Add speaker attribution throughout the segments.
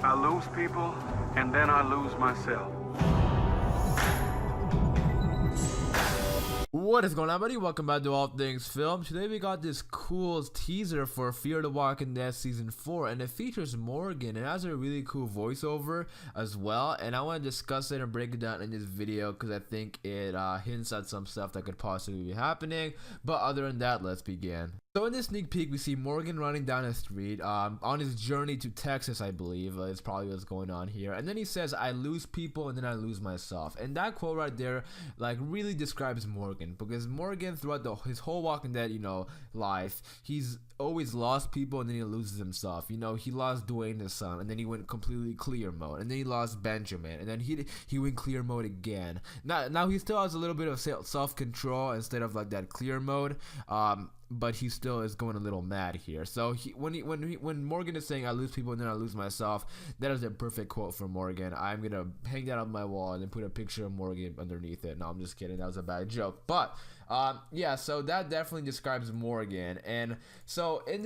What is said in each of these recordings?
Speaker 1: I lose people, and then I lose myself.
Speaker 2: What is going on, buddy? Welcome back to All Things Film. Today we got this cool teaser for Fear the Walking Dead Season 4, and it features Morgan. It has a really cool voiceover as well, and I want to discuss it and break it down in this video because I think it hints at some stuff that could possibly be happening. But other than that, let's begin. So in this sneak peek, we see Morgan running down a street on his journey to Texas, I believe. Is probably what's going on here. And then he says, I lose people and then I lose myself. And that quote right there, like, really describes Morgan. Because Morgan, throughout his whole Walking Dead, life, he's always lost people and then he loses himself. He lost Dwayne, his son, and then he went completely clear mode. And then he lost Benjamin, and then he went clear mode again. Now he still has a little bit of self-control instead of like that clear mode. But he still is going a little mad here. So when Morgan is saying I lose people and then I lose myself, that is a perfect quote from Morgan. I'm gonna hang that on my wall and then put a picture of Morgan underneath it. No, I'm just kidding. That was a bad joke. But yeah, so that definitely describes Morgan. And so I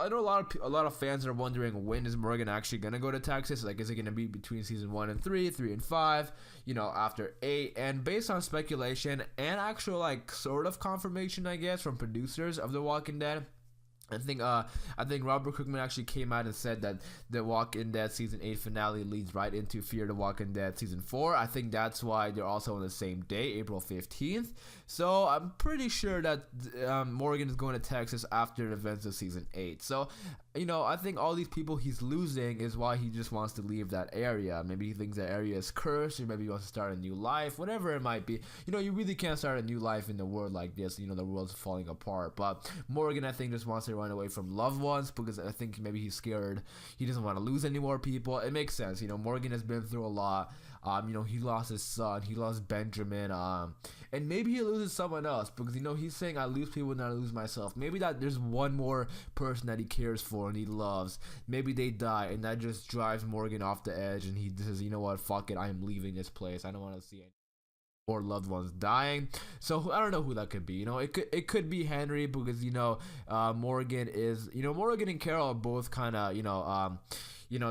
Speaker 2: know a lot of fans are wondering, when is Morgan actually gonna go to Texas? Like, is it gonna be between season 1 and 3, 3 and 5? After 8? And based on speculation and actual like sort of confirmation, I guess, from producers of The Walking Dead, I think Robert Kirkman actually came out and said that The Walking Dead season 8 finale leads right into Fear the Walking Dead season 4. I think that's why they're also on the same day, April 15th. So I'm pretty sure that Morgan is going to Texas after the events of season 8. So I think all these people he's losing is why he just wants to leave that area. Maybe he thinks that area is cursed, or maybe he wants to start a new life, whatever it might be. You really can't start a new life in the world like this. The world's falling apart. But Morgan, I think, just wants to run away from loved ones because I think maybe he's scared. He doesn't want to lose any more people. It makes sense. Morgan has been through a lot. He lost his son, he lost Benjamin, and maybe he loses someone else because he's saying I lose people and I lose myself. Maybe that there's one more person that he cares for and he loves. Maybe they die, and that just drives Morgan off the edge, and he says, you know what, fuck it, I am leaving this place. I don't want to see any more loved ones dying. So I don't know who that could be. It could be Henry because Morgan and Carol are both kind of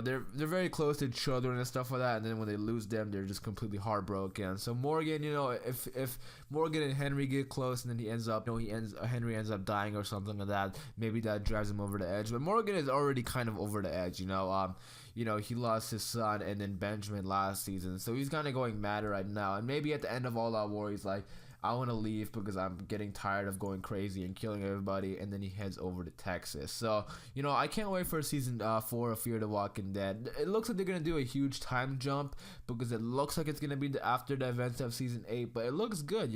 Speaker 2: they're very close to each other and stuff like that, and then when they lose them, they're just completely heartbroken. So Morgan, if Morgan and Henry get close and then Henry ends up dying or something like that, maybe that drives him over the edge. But Morgan is already kind of over the edge. He lost his son and then Benjamin last season, so he's kind of going mad right now. And maybe at the end of All Out War, he's like, I want to leave because I'm getting tired of going crazy and killing everybody, and then he heads over to Texas. So, I can't wait for season 4 of Fear the Walking Dead. It looks like they're going to do a huge time jump because it looks like it's going to be after the events of season 8, but it looks good,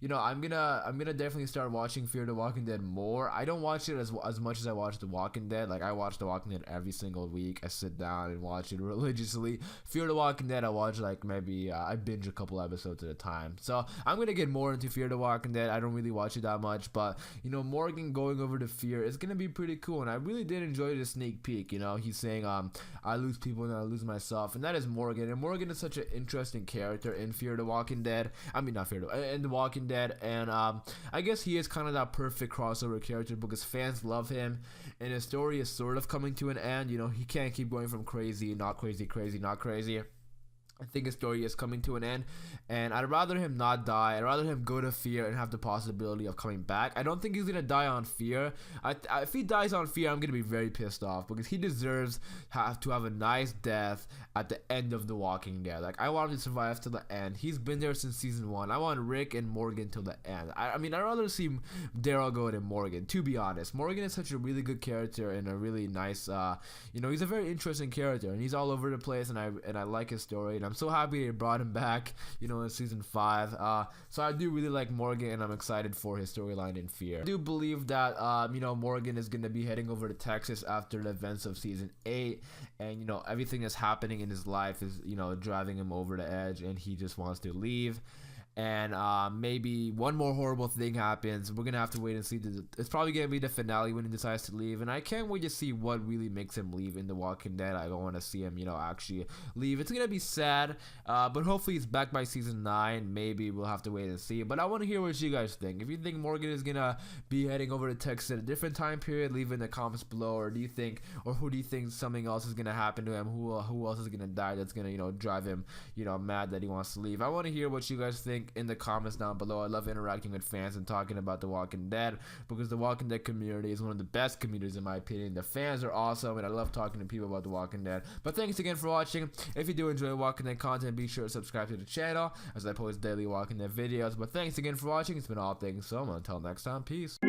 Speaker 2: I'm gonna definitely start watching Fear the Walking Dead more. I don't watch it as much as I watch The Walking Dead. Like, I watch The Walking Dead every single week. I sit down and watch it religiously. Fear the Walking Dead, I watch like maybe I binge a couple episodes at a time. So I'm gonna get more into Fear the Walking Dead. I don't really watch it that much, but Morgan going over to Fear is gonna be pretty cool, and I really did enjoy the sneak peek. He's saying I lose people and I lose myself, and that is Morgan. And Morgan is such an interesting character in Fear the Walking Dead. I mean, not in The Walking Dead. And I guess he is kind of that perfect crossover character because fans love him, and his story is sort of coming to an end. He can't keep going from crazy, not crazy, crazy, not crazy. I think his story is coming to an end, and I'd rather him not die. I'd rather him go to Fear and have the possibility of coming back. I don't think he's gonna die on Fear. If he dies on Fear, I'm gonna be very pissed off because he deserves to have a nice death at the end of The Walking Dead. Like, I want him to survive to the end. He's been there since season 1. I want Rick and Morgan till the end. I mean, I'd rather see Daryl go than Morgan, to be honest. Morgan is such a really good character and a really nice, he's a very interesting character, and he's all over the place, and I like his story. I'm so happy they brought him back, in season 5. So I do really like Morgan, and I'm excited for his storyline in Fear. I do believe that, Morgan is going to be heading over to Texas after the events of season 8, and, everything that's happening in his life is, driving him over the edge, and he just wants to leave. and maybe one more horrible thing happens. We're gonna have to wait and see. It's probably gonna be the finale when he decides to leave, and I can't wait to see what really makes him leave in The Walking Dead. I don't want to see him, actually leave. It's gonna be sad, but hopefully he's back by season 9. Maybe we'll have to wait and see. But I want to hear what you guys think. If you think Morgan is gonna be heading over to Texas at a different time period, leave in the comments below. Or who do you think something else is gonna happen to him? Who else is gonna die? That's gonna drive him mad that he wants to leave. I want to hear what you guys think in the comments down below. I love interacting with fans and talking about The Walking Dead, because The Walking Dead community is one of the best communities in my opinion. The fans are awesome, and I love talking to people about The Walking Dead. But thanks again for watching. If you do enjoy Walking Dead content, be sure to subscribe to the channel, as I post daily Walking Dead videos. But thanks again for watching. It's been All Things Film. Until next time, peace.